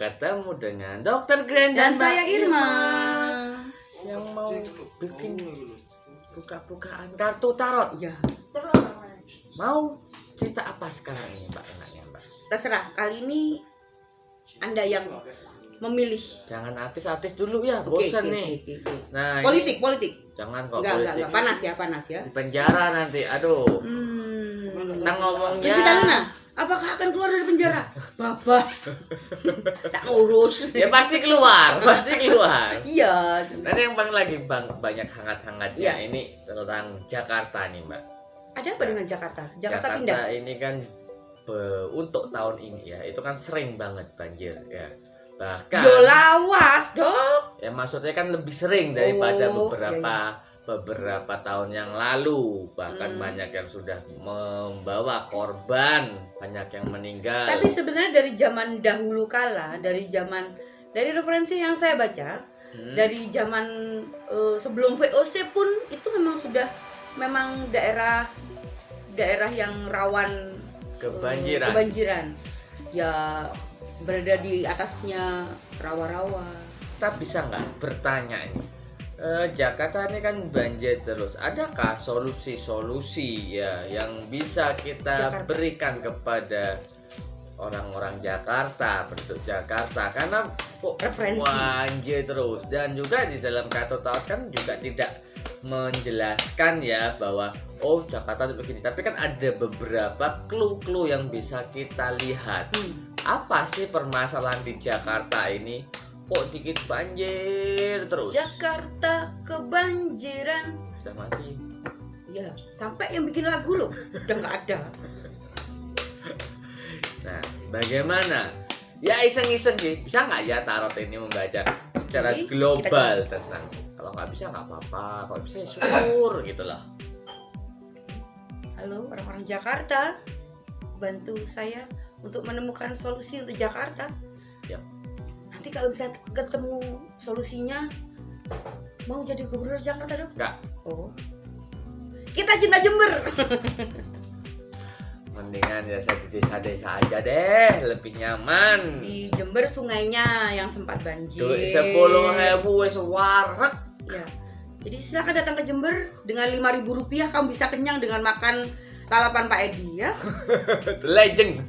ketemu dengan Dokter Grand Dan saya Irma yang mau bikin buka-bukaan kartu tarot. ya. Mau cerita apa sekarang ini Mbak enaknya Mbak? Terserah, kali ini Anda yang memilih. Jangan artis-artis dulu ya, Oke, bosan oke, nih. oke, oke. Nah, Politik. jangan kok Enggak, politik. panas ya. Di penjara nanti, aduh. Kita ngomongnya. Kita Luna, apakah akan keluar dari penjara? Babah. Tak ngurus. Ya pasti keluar. Iya. Nanti yang lagi banyak hangat-hangatnya Ya. ini tentang Jakarta nih Mbak. Ada apa dengan Jakarta? Jakarta pindah. ini kan untuk tahun ini ya, itu kan sering banget banjir ya. Bahkan Yo lawas, Dok. ya maksudnya kan lebih sering daripada Oh, beberapa tahun yang lalu. Bahkan banyak yang sudah membawa korban, banyak yang meninggal. Tapi sebenarnya dari zaman dahulu kala, dari referensi yang saya baca, dari zaman sebelum VOC pun itu memang daerah yang rawan kebanjiran. Ya berada di atasnya rawa-rawa. Kita bisa nggak bertanya ini? Jakarta ini kan banjir terus. Adakah solusi-solusi ya yang bisa kita berikan kepada orang-orang Jakarta, penduduk Jakarta? Karena kok banjir terus, dan juga di dalam kartu tarot kan juga tidak menjelaskan ya bahwa Jakarta itu begini. Tapi kan ada beberapa clue-clue yang bisa kita lihat. Apa sih permasalahan di Jakarta ini? Kok dikit banjir terus? Jakarta kebanjiran. Sudah mati. Ya, sampai yang bikin lagu loh udah nggak ada. Nah, bagaimana? Ya iseng-iseng sih. Bisa nggak ya tarot ini membaca secara global tentang? Kalau nggak bisa nggak apa-apa. Kalau bisa ya syukur gitu loh. Halo orang-orang Jakarta, bantu saya untuk menemukan solusi untuk Jakarta. Yap. Nanti kalau bisa ketemu solusinya, mau jadi gubernur Jakarta dong? Enggak. Oh. Kita cinta Jember. Mendingan ya saya di desa-desa aja deh, lebih nyaman. Di Jember sungainya yang sempat banjir. 10.000 wis warek. Ya. Jadi silakan datang ke Jember dengan Rp5.000 kamu bisa kenyang dengan makan lalapan Pak Edi ya. Legend.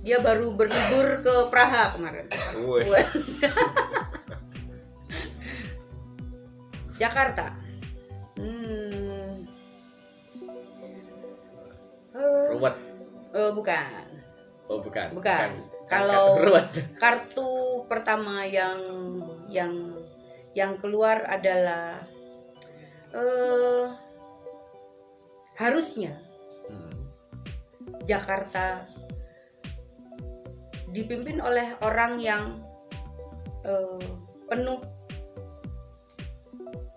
Dia baru berlibur ke Praha kemarin. Jakarta. Ruwet. Bukan. Oh bukan. Kalau kartu pertama yang keluar adalah harusnya Jakarta dipimpin oleh orang yang penuh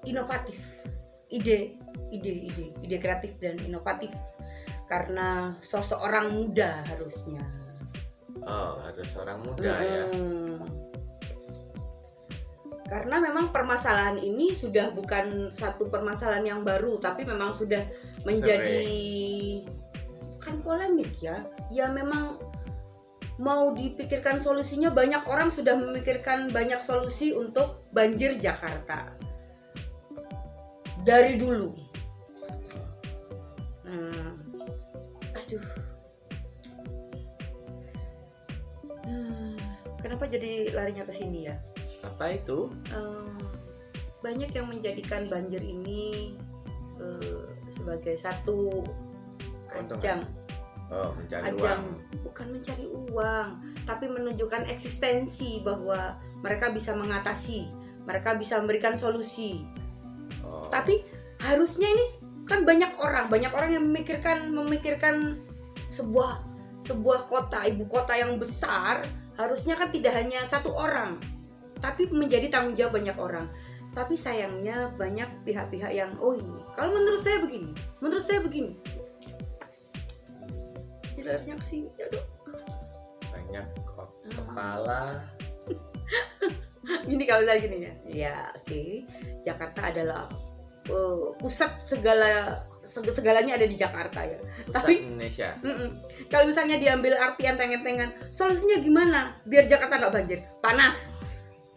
inovatif, ide kreatif dan inovatif, karena sosok orang muda harusnya. Harus orang muda ya. Karena memang permasalahan ini sudah bukan satu permasalahan yang baru, tapi memang sudah menjadi kan polemik ya. Ya memang mau dipikirkan solusinya, banyak orang sudah memikirkan banyak solusi untuk banjir Jakarta dari dulu. Kenapa jadi larinya ke sini ya? Apa itu? Banyak yang menjadikan banjir ini sebagai satu ajang. Mencari uang. Bukan mencari uang, tapi menunjukkan eksistensi bahwa mereka bisa mengatasi, mereka bisa memberikan solusi. Tapi harusnya ini kan banyak orang yang memikirkan sebuah kota, ibu kota yang besar, harusnya kan tidak hanya satu orang, tapi menjadi tanggung jawab banyak orang. Tapi sayangnya banyak pihak-pihak yang ini kalau menurut saya begini. Jelasnya kesini ya dok. Banyak kepala. Ini kalau saya gini ya. Ya oke. Jakarta adalah pusat segalanya ada di Jakarta ya. Pusat Tapi Indonesia. kalau misalnya diambil arti enteng-entengan, solusinya gimana biar Jakarta nggak banjir? Panas,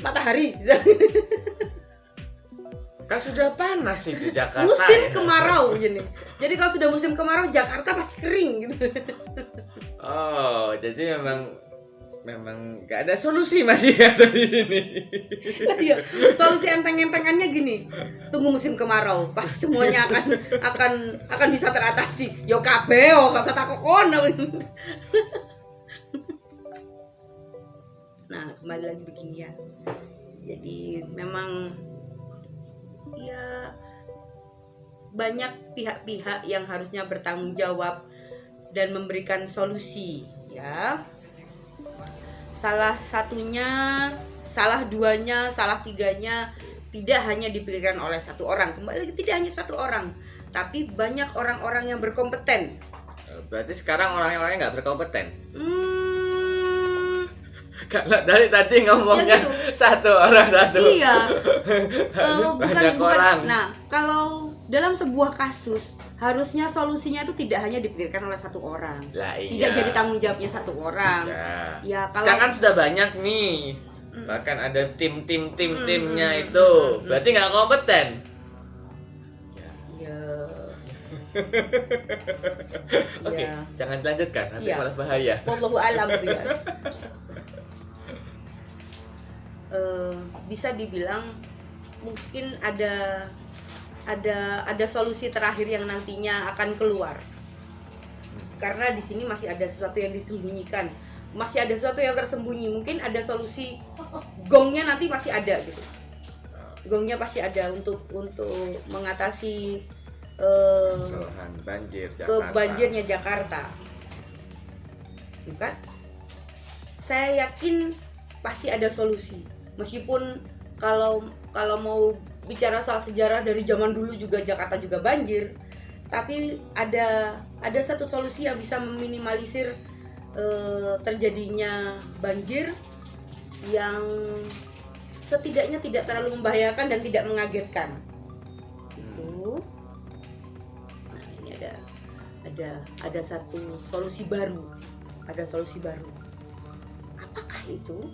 matahari. Kan sudah panas itu Jakarta. Musim ya. kemarau gini. Jadi kalau sudah musim kemarau Jakarta pasti kering gitu. Oh, jadi memang nggak ada solusi masih ya di sini. Iya, solusi enteng-entengannya gini. Tunggu musim kemarau, pas semuanya akan bisa teratasi. Yo kabeh, gak usah takut kono. Nah, kembali lagi begini ya. Jadi memang ya banyak pihak-pihak yang harusnya bertanggung jawab dan memberikan solusi ya. Salah satunya, salah duanya, salah tiganya tidak hanya dipikirkan oleh satu orang. Kembali lagi, tidak hanya satu orang, tapi banyak orang-orang yang berkompeten. Berarti sekarang orang-orangnya nggak berkompeten. Kalau dari tadi ngomongnya Ya gitu. satu orang satu. Iya. Banyak orang. Nah, kalau dalam sebuah kasus harusnya solusinya itu tidak hanya dipikirkan oleh satu orang. Lah iya. Tidak jadi tanggung jawabnya satu orang. Ya kalau sekarang kan sudah banyak nih. Bahkan ada timnya itu. Berarti nggak kompeten. Ya. Oke, Ya. jangan dilanjutkan, nanti Iya. malah bahaya. Wallahu alam gitu ya. Bisa dibilang mungkin ada solusi terakhir yang nantinya akan keluar. Karena di sini masih ada sesuatu yang disembunyikan, masih ada sesuatu yang tersembunyi. Mungkin ada solusi gongnya nanti masih ada gitu. Gongnya pasti ada untuk mengatasi Kesalahan banjir Jakarta. banjirnya Jakarta. Bukan? Saya yakin pasti ada solusi. Meskipun kalau mau bicara soal sejarah, dari zaman dulu juga Jakarta juga banjir, tapi ada satu solusi yang bisa meminimalisir terjadinya banjir yang setidaknya tidak terlalu membahayakan dan tidak mengagetkan. Itu. Nah, ini ada satu solusi baru. Ada solusi baru. Apakah itu?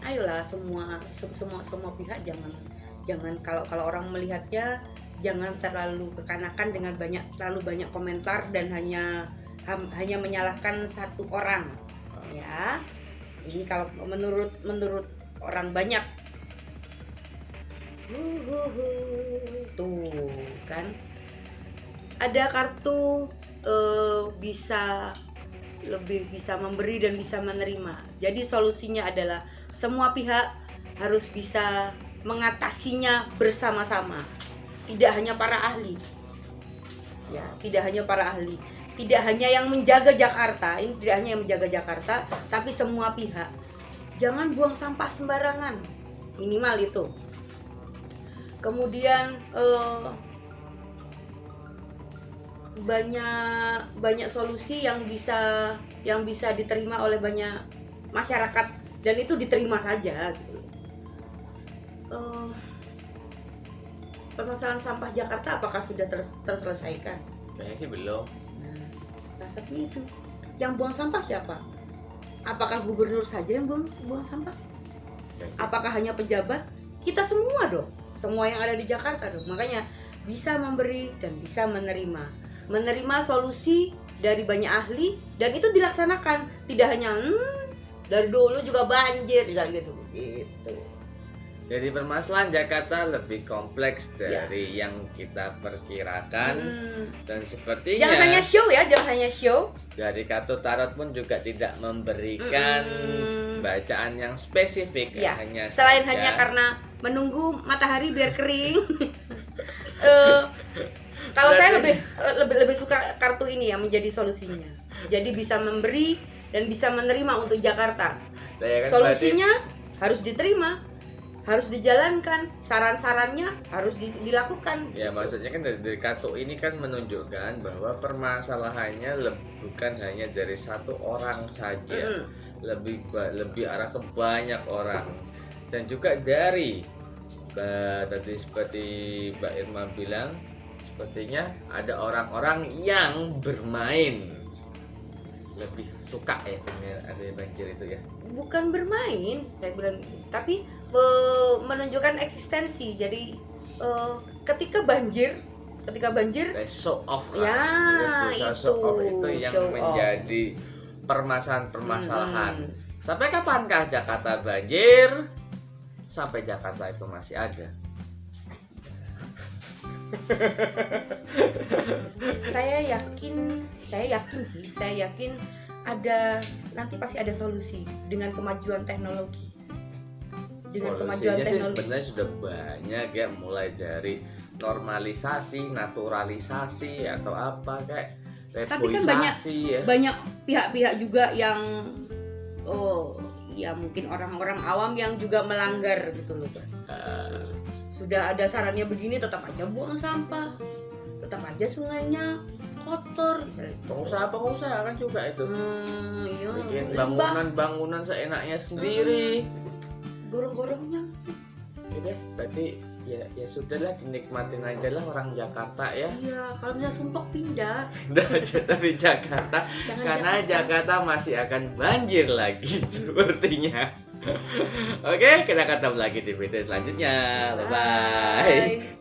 Ayolah semua pihak jangan kalau orang melihatnya jangan terlalu kekanakan dengan terlalu banyak komentar dan hanya menyalahkan satu orang ya. Ini kalau menurut orang banyak. Tuh kan ada kartu lebih bisa memberi dan bisa menerima. Jadi solusinya adalah semua pihak harus bisa mengatasinya bersama-sama. Tidak hanya para ahli. Ya, tidak hanya para ahli. Tidak hanya yang menjaga Jakarta, ini tidak hanya yang menjaga Jakarta, tapi semua pihak. Jangan buang sampah sembarangan. Minimal itu. Kemudian banyak solusi yang bisa diterima oleh banyak masyarakat dan itu diterima saja gitu. Permasalahan sampah Jakarta apakah sudah terselesaikan? Kayaknya sih belum. Nah, seperti itu. Yang buang sampah siapa? Apakah gubernur saja yang buang sampah? Apakah hanya pejabat? Kita semua dong. Semua yang ada di Jakarta dong. Makanya bisa memberi dan bisa menerima solusi dari banyak ahli dan itu dilaksanakan. Tidak hanya dari dulu juga banjir gitu. Jadi permasalahan Jakarta lebih kompleks dari yang kita perkirakan dan sepertinya jangan hanya show. Dari kartu tarot pun juga tidak memberikan bacaan yang spesifik ya. Hanya Selain saja, hanya karena menunggu matahari biar kering. Kalau saya lebih suka kartu ini ya menjadi solusinya. Jadi bisa memberi dan bisa menerima untuk Jakarta. Solusinya harus diterima, harus dijalankan, saran-sarannya harus dilakukan. Ya maksudnya kan dari kartu ini kan menunjukkan bahwa permasalahannya bukan hanya dari satu orang saja, lebih arah ke banyak orang. Dan juga dari tadi seperti Mbak Irma bilang, sepertinya ada orang-orang yang bermain lebih suka ya dengan adanya banjir itu ya. Bukan bermain saya bilang, tapi menunjukkan eksistensi. Jadi ketika banjir Show off ya, berusaha show off itu yang menjadi permasalahan. Sampai kapankah Jakarta banjir? Sampai Jakarta itu masih ada. Saya yakin ada, nanti pasti ada solusi dengan kemajuan teknologi. Solusinya sih sebenarnya sudah banyak ya, mulai dari normalisasi, naturalisasi atau apa kayak tapi kan reboisasi ya. Banyak pihak-pihak juga yang ya mungkin orang-orang awam yang juga melanggar gitu loh. Sudah ada sarannya begini, tetap aja buang sampah, tetap aja sungainya kotor. Pengusaha kan juga itu iya, bikin bangunan seenaknya sendiri, gorong-gorongnya. Oke deh, berarti ya sudahlah, dinikmatin aja lah orang Jakarta ya. Iya, kalau misalnya sumpah pindah aja dari Jakarta. Karena Jakarta masih akan banjir lagi sepertinya. Oke, kita ketemu lagi di video selanjutnya. Bye bye.